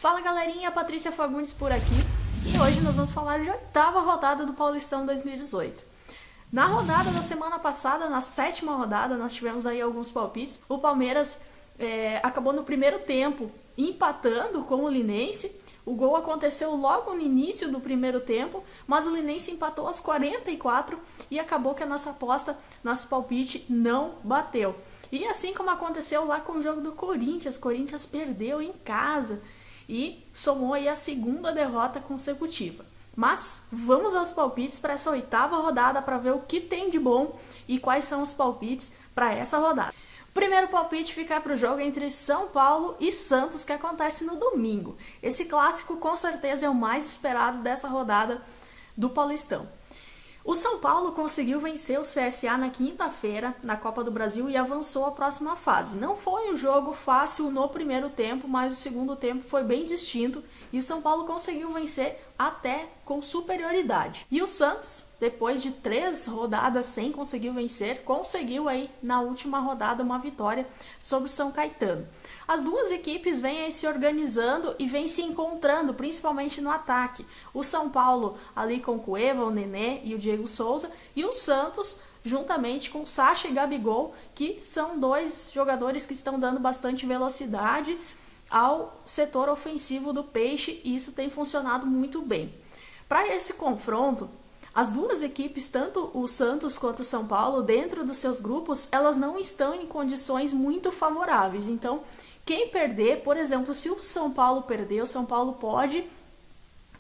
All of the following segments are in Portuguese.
Fala galerinha, Patrícia Fagundes por aqui e hoje nós vamos falar de oitava rodada do Paulistão 2018. Na rodada da semana passada, na sétima rodada, nós tivemos aí alguns palpites. O Palmeiras acabou no primeiro tempo empatando com o Linense. O gol aconteceu logo no início do primeiro tempo, mas o Linense empatou aos 44 e acabou que a nossa aposta, nosso palpite não bateu. E assim como aconteceu lá com o jogo do Corinthians perdeu em casa e somou aí a segunda derrota consecutiva. Mas vamos aos palpites para essa oitava rodada para ver o que tem de bom e quais são os palpites para essa rodada. O primeiro palpite fica para o jogo entre São Paulo e Santos, que acontece no domingo. Esse clássico com certeza é o mais esperado dessa rodada do Paulistão. O São Paulo conseguiu vencer o CSA na quinta-feira na Copa do Brasil e avançou à próxima fase. Não foi um jogo fácil no primeiro tempo, mas o segundo tempo foi bem distinto e o São Paulo conseguiu vencer até com superioridade. E o Santos, depois de 3 rodadas sem conseguir vencer, conseguiu aí na última rodada uma vitória sobre o São Caetano. As duas equipes vêm aí se organizando e vêm se encontrando, principalmente no ataque. O São Paulo ali com o Cueva, o Nenê e o Diego Souza, e o Santos juntamente com Sacha e Gabigol, que são dois jogadores que estão dando bastante velocidade ao setor ofensivo do Peixe, e isso tem funcionado muito bem. Para esse confronto, as duas equipes, tanto o Santos quanto o São Paulo, dentro dos seus grupos, elas não estão em condições muito favoráveis. Então, quem perder, por exemplo, se o São Paulo perder, o São Paulo pode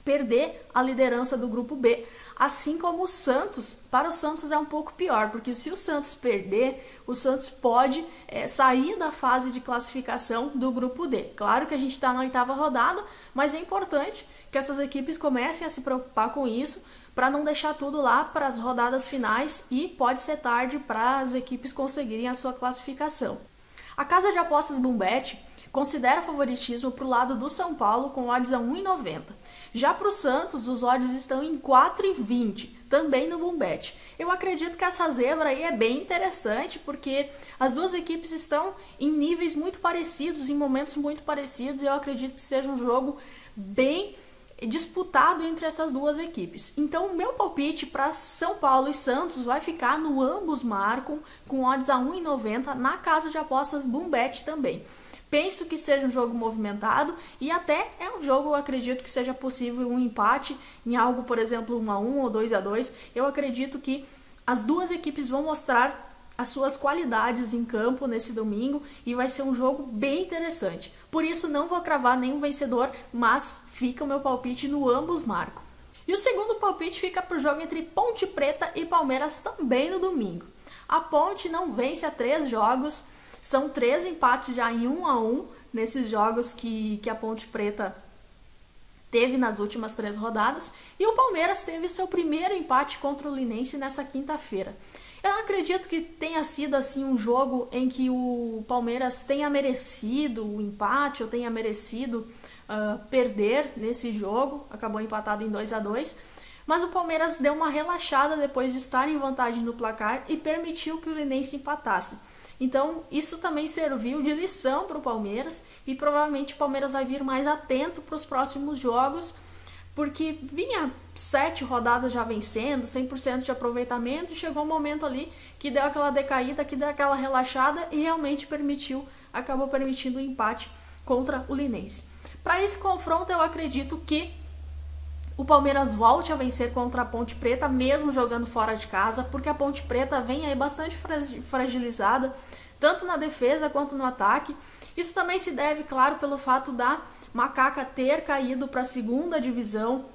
perder a liderança do grupo B, assim como o Santos. Para o Santos é um pouco pior, porque se o Santos perder, o Santos pode sair da fase de classificação do grupo D. Claro que a gente está na oitava rodada, mas é importante que essas equipes comecem a se preocupar com isso, para não deixar tudo lá para as rodadas finais e pode ser tarde para as equipes conseguirem a sua classificação. A casa de apostas Bumbet considera favoritismo para o lado do São Paulo com odds a 1,90. Já para o Santos, os odds estão em 4,20, também no Bumbet. Eu acredito que essa zebra aí é bem interessante, porque as duas equipes estão em níveis muito parecidos, em momentos muito parecidos, e eu acredito que seja um jogo bem disputado entre essas duas equipes. Então o meu palpite para São Paulo e Santos vai ficar no ambos marcam com odds a 1,90 na casa de apostas Bumbet também. Penso que seja um jogo movimentado e até é um jogo, eu acredito que seja possível um empate em algo, por exemplo, 1-1 ou 2-2. Eu acredito que as duas equipes vão mostrar as suas qualidades em campo nesse domingo e vai ser um jogo bem interessante. Por isso não vou cravar nenhum vencedor, mas fica o meu palpite no ambos marcam. E o segundo palpite fica para o jogo entre Ponte Preta e Palmeiras também no domingo. A Ponte não vence há 3 jogos, são 3 empates já em 1-1 nesses jogos que a Ponte Preta teve nas últimas 3 rodadas, e o Palmeiras teve seu primeiro empate contra o Linense nessa quinta-feira. Eu não acredito que tenha sido assim um jogo em que o Palmeiras tenha merecido o empate ou tenha merecido perder nesse jogo, acabou empatado em 2-2, mas o Palmeiras deu uma relaxada depois de estar em vantagem no placar e permitiu que o Linense empatasse. Então isso também serviu de lição para o Palmeiras e provavelmente o Palmeiras vai vir mais atento para os próximos jogos, porque vinha 7 rodadas já vencendo, 100% de aproveitamento, e chegou um momento ali que deu aquela decaída, que deu aquela relaxada e realmente acabou permitindo o empate contra o Linense. Para esse confronto eu acredito que o Palmeiras volte a vencer contra a Ponte Preta, mesmo jogando fora de casa, porque a Ponte Preta vem aí bastante fragilizada, tanto na defesa quanto no ataque. Isso também se deve, claro, pelo fato da Macaca ter caído para a segunda divisão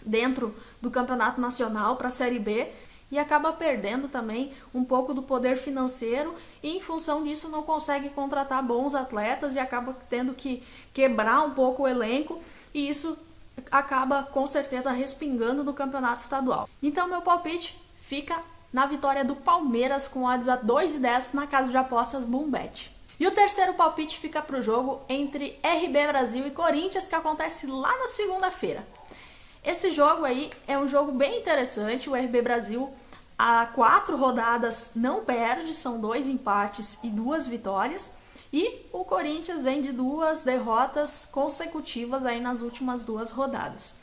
dentro do Campeonato Nacional, para a Série B, e acaba perdendo também um pouco do poder financeiro e em função disso não consegue contratar bons atletas e acaba tendo que quebrar um pouco o elenco, e isso acaba com certeza respingando no campeonato estadual. Então meu palpite fica na vitória do Palmeiras com odds a 2,10 na casa de apostas Bumbet. E o terceiro palpite fica para o jogo entre RB Brasil e Corinthians, que acontece lá na segunda-feira. Esse jogo aí é um jogo bem interessante. O RB Brasil há 4 rodadas não perde, são 2 empates e 2 vitórias. E o Corinthians vem de 2 derrotas consecutivas aí nas últimas 2 rodadas.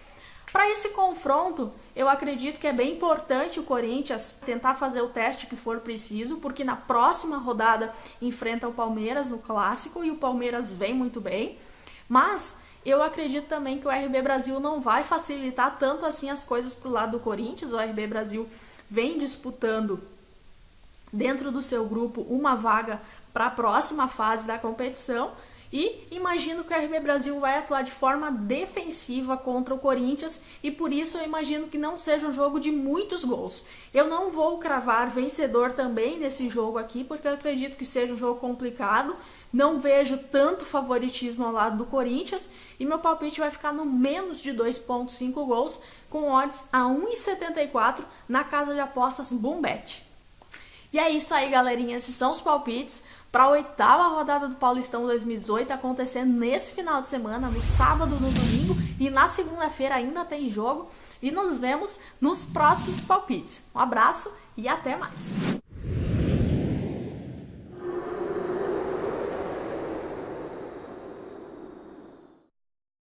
Para esse confronto, eu acredito que é bem importante o Corinthians tentar fazer o teste que for preciso, porque na próxima rodada enfrenta o Palmeiras no Clássico e o Palmeiras vem muito bem. Mas eu acredito também que o RB Brasil não vai facilitar tanto assim as coisas para o lado do Corinthians. O RB Brasil vem disputando dentro do seu grupo uma vaga para a próxima fase da competição e imagino que o RB Brasil vai atuar de forma defensiva contra o Corinthians e por isso eu imagino que não seja um jogo de muitos gols. Eu não vou cravar vencedor também nesse jogo aqui porque eu acredito que seja um jogo complicado, não vejo tanto favoritismo ao lado do Corinthians e meu palpite vai ficar no menos de 2,5 gols com odds a 1,74 na casa de apostas Boombet. E é isso aí, galerinha, esses são os palpites para a 8ª rodada do Paulistão 2018 acontecendo nesse final de semana, no sábado, no domingo e na segunda-feira ainda tem jogo. E nos vemos nos próximos palpites. Um abraço e até mais!